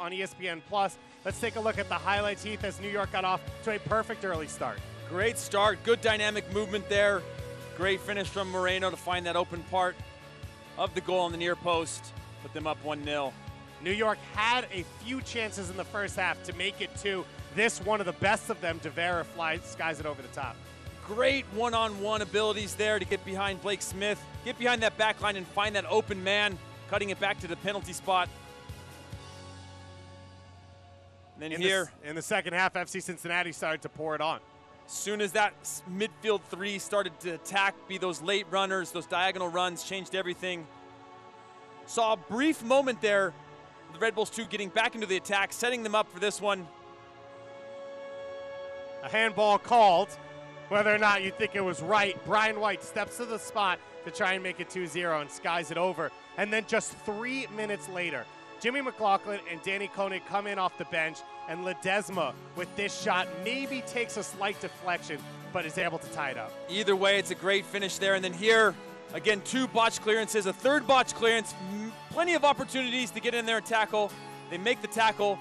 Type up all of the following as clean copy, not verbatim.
on ESPN+. Let's take a look at the highlights, Heath, as New York got off to a perfect early start. Great start, good dynamic movement there. Great finish from Moreno to find that open part of the goal on the near post. Put them up 1-0. New York had a few chances in the first half to make it two. This one of the best of them. Devera skies it over the top. Great one-on-one abilities there to get behind Blake Smith, get behind that back line and find that open man, cutting it back to the penalty spot. And then in the second half, FC Cincinnati started to pour it on. As soon as that midfield three started to attack, be those late runners, those diagonal runs, changed everything. Saw a brief moment there, the Red Bulls 2 getting back into the attack, setting them up for this one. A handball called. Whether or not you think it was right, Brian White steps to the spot to try and make it 2-0 and skies it over. And then just 3 minutes later, Jimmy McLaughlin and Danny Koenig come in off the bench, and Ledesma with this shot maybe takes a slight deflection, but is able to tie it up. Either way, it's a great finish there. And then here, again, 2 botched clearances, a third botched clearance, plenty of opportunities to get in there and tackle. They make the tackle.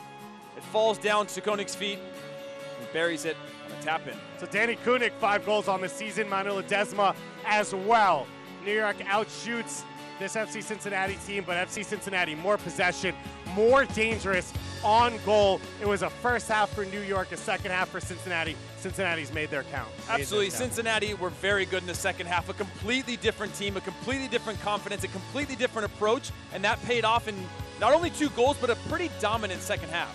It falls down to Koenig's feet and buries it on a tap-in. So Danny Koenig, 5 goals on the season. Manu Ledesma as well. New York outshoots this FC Cincinnati team, but FC Cincinnati more possession, more dangerous on goal. It was a first half for New York, a second half for Cincinnati. Cincinnati's made their count. Absolutely. Cincinnati were very good in the second half. A completely different team, a completely different confidence, a completely different approach, and that paid off in not only 2 goals, but a pretty dominant second half.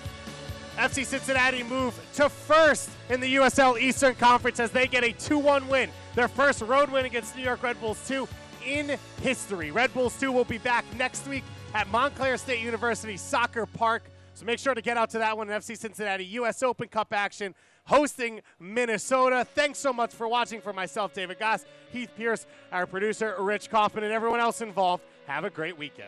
FC Cincinnati move to first in the USL Eastern Conference as they get a 2-1 win. Their first road win against New York Red Bulls 2 in history. Red Bulls 2 will be back next week at Montclair State University Soccer Park. So make sure to get out to that one in FC Cincinnati US Open Cup action, hosting Minnesota. Thanks so much for watching. For myself, David Goss, Heath Pierce, our producer, Rich Kaufman, and everyone else involved, have a great weekend.